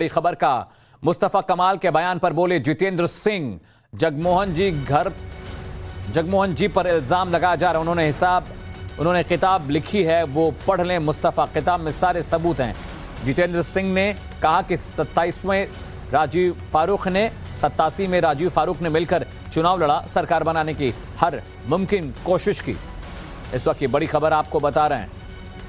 बड़ी खबर का मुस्तफा कमाल के बयान पर बोले जितेंद्र सिंह। जगमोहन जी पर इल्जाम लगाया जा रहा है। उन्होंने किताब लिखी है, वो पढ़ लें। मुस्तफा, किताब में सारे सबूत हैं। जितेंद्र सिंह ने कहा कि 87 में राजीव फारूक ने मिलकर चुनाव लड़ा, सरकार बनाने की हर मुमकिन कोशिश की। इस वक्त की बड़ी खबर आपको बता रहे हैं।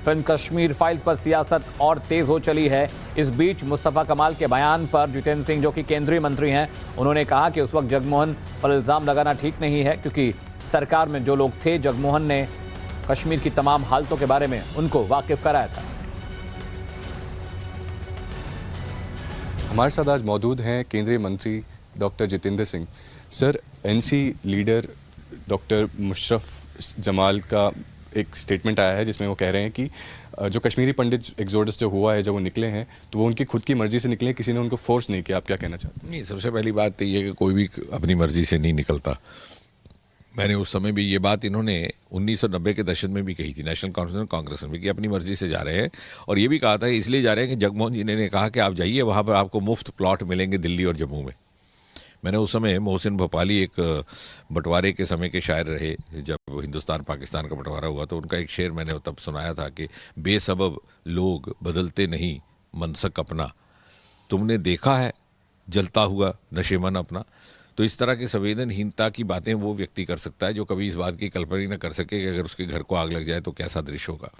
फिल्म कश्मीर फाइल्स पर सियासत और तेज हो चली है। इस बीच मुस्तफा कमाल के बयान पर जितेंद्र सिंह, जो कि केंद्रीय मंत्री हैं, उन्होंने कहा कि उस वक्त जगमोहन पर इल्जाम लगाना ठीक नहीं है, क्योंकि सरकार में जो लोग थे, जगमोहन ने कश्मीर की तमाम हालतों के बारे में उनको वाकिफ कराया था। हमारे साथ आज मौजूद हैं केंद्रीय मंत्री doctor Jitendra Singh. Sir, NC leader doctor Musharraf Jamal का एक स्टेटमेंट आया है जिसमें वो कह रहे हैं कि जो कश्मीरी पंडित एग्जोडस जो हुआ है, जब वो निकले हैं तो वो उनकी खुद की मर्जी से निकले, किसी ने उनको फोर्स नहीं किया। आप क्या कहना चाहते हैं? नहीं, सबसे पहली बात तो ये कि कोई भी अपनी मर्जी से नहीं निकलता। मैंने उस समय भी ये बात इन्होंने 1990 के दशक में भी कही थी, नेशनल कॉन्फ्रेंस कांग्रेस में, कि अपनी मर्जी से जा रहे हैं। और ये भी कहा था इसलिए जा रहे हैं कि जगमोहन जी ने कहा कि आप जाइए, वहाँ पर आपको मुफ्त प्लॉट मिलेंगे दिल्ली और जम्मू में। मैंने उस समय मोहसिन भोपाली एक बंटवारे के समय के शायर रहे, जब हिंदुस्तान पाकिस्तान का बंटवारा हुआ, तो उनका एक शेर मैंने तब सुनाया था कि बेसबब लोग बदलते नहीं मनसक अपना, तुमने देखा है जलता हुआ नशेमन अपना। तो इस तरह की संवेदनहीनता की बातें वो व्यक्ति कर सकता है जो कभी इस बात की कल्पना ही न कर सके कि अगर उसके घर को आग लग जाए तो कैसा दृश्य होगा।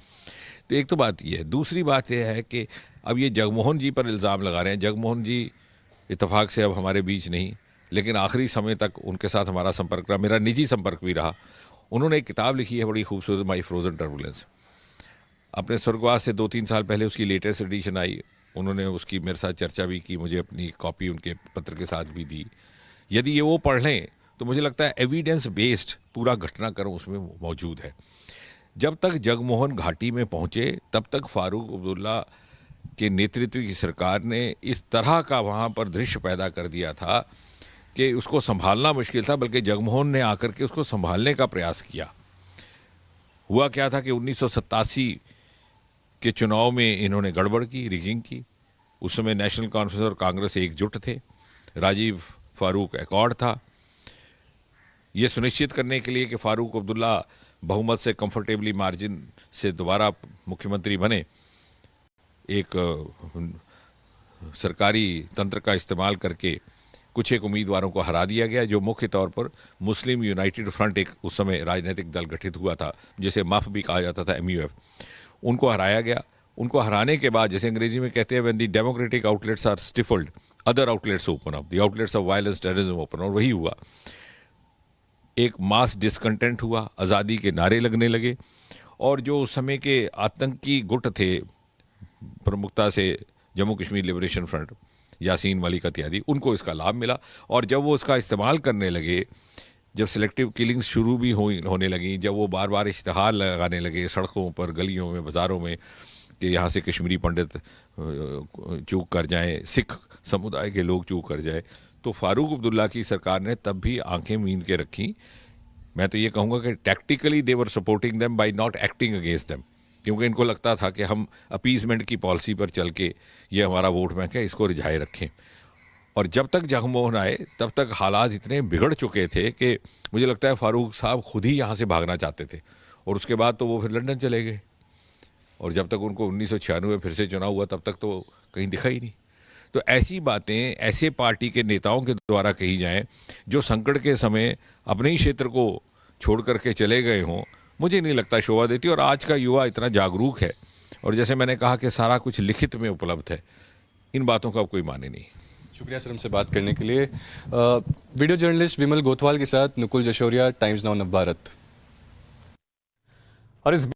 तो एक तो बात ये है। दूसरी बात यह है कि अब ये जगमोहन जी पर इल्ज़ाम लगा रहे हैं। जगमोहन जी इत्तेफाक से अब हमारे बीच नहीं, लेकिन आखिरी समय तक उनके साथ हमारा संपर्क रहा, मेरा निजी संपर्क भी रहा। उन्होंने एक किताब लिखी है बड़ी खूबसूरत, माई फ्रोजन टर्बुलेंस। अपने स्वर्गवास से 2-3 साल पहले उसकी लेटेस्ट एडिशन आई। उन्होंने उसकी मेरे साथ चर्चा भी की, मुझे अपनी कॉपी उनके पत्र के साथ भी दी। यदि ये वो पढ़ लें तो मुझे लगता है एविडेंस बेस्ड पूरा घटनाक्रम उसमें मौजूद है। जब तक जगमोहन घाटी में पहुँचे तब तक फारूक अब्दुल्ला के नेतृत्व की सरकार ने इस तरह का वहाँ पर दृश्य पैदा कर दिया था कि उसको संभालना मुश्किल था, बल्कि जगमोहन ने आकर के उसको संभालने का प्रयास किया। हुआ क्या था कि 1987 के चुनाव में इन्होंने गड़बड़ की, रिगिंग की। उस समय नेशनल कॉन्फ्रेंस और कांग्रेस एकजुट थे, राजीव फारूक एकॉर्ड था। ये सुनिश्चित करने के लिए कि फारूक अब्दुल्ला बहुमत से कंफर्टेबली मार्जिन से दोबारा मुख्यमंत्री बने, एक सरकारी तंत्र का इस्तेमाल करके कुछ एक उम्मीदवारों को हरा दिया गया, जो मुख्य तौर पर मुस्लिम यूनाइटेड फ्रंट, एक उस समय राजनीतिक दल गठित हुआ था जिसे मफ भी कहा जाता था, MUF, उनको हराया गया। उनको हराने के बाद, जैसे अंग्रेजी में कहते हैं, when the democratic outlets are stifled other outlets open up, the outlets of violence terrorism open. और वही हुआ, एक मास डिसकंटेंट हुआ, आज़ादी के नारे लगने लगे। और जो उस समय के आतंकी गुट थे, प्रमुखता से जम्मू कश्मीर लिबरेशन फ्रंट, यासीन मलिक इत्यादि, उनको इसका लाभ मिला। और जब वो इसका इस्तेमाल करने लगे, जब सिलेक्टिव किलिंग्स शुरू भी होने लगी, जब वो बार बार इश्तिहार लगाने लगे सड़कों पर, गलियों में, बाज़ारों में, कि यहाँ से कश्मीरी पंडित चूक कर जाएं, सिख समुदाय के लोग चूक कर जाएं, तो फारूक अब्दुल्ला की सरकार ने तब भी आंखें मींद के रखी। मैं तो ये कहूँगा कि tactically they were supporting them by not acting against them, क्योंकि इनको लगता था कि हम अपीजमेंट की पॉलिसी पर चल के, ये हमारा वोट बैंक है, इसको रिझाए रखें। और जब तक जगमोहन आए तब तक हालात इतने बिगड़ चुके थे कि मुझे लगता है फारूक साहब खुद ही यहाँ से भागना चाहते थे। और उसके बाद तो वो फिर लंदन चले गए। और जब तक उनको 1996 में फिर से चुनाव हुआ, तब तक तो कहीं दिखा ही नहीं। तो ऐसी बातें ऐसे पार्टी के नेताओं के द्वारा कही जाएं जो संकट के समय अपने ही क्षेत्र को छोड़ करके चले गए हों, मुझे नहीं लगता शोभा देती। और आज का युवा इतना जागरूक है, और जैसे मैंने कहा कि सारा कुछ लिखित में उपलब्ध है, इन बातों का अब कोई माने नहीं। शुक्रिया सर हमसे बात करने के लिए। वीडियो जर्नलिस्ट विमल गोथवाल के साथ नुकुल जशोरिया, टाइम्स नाउ नवभारत। और इस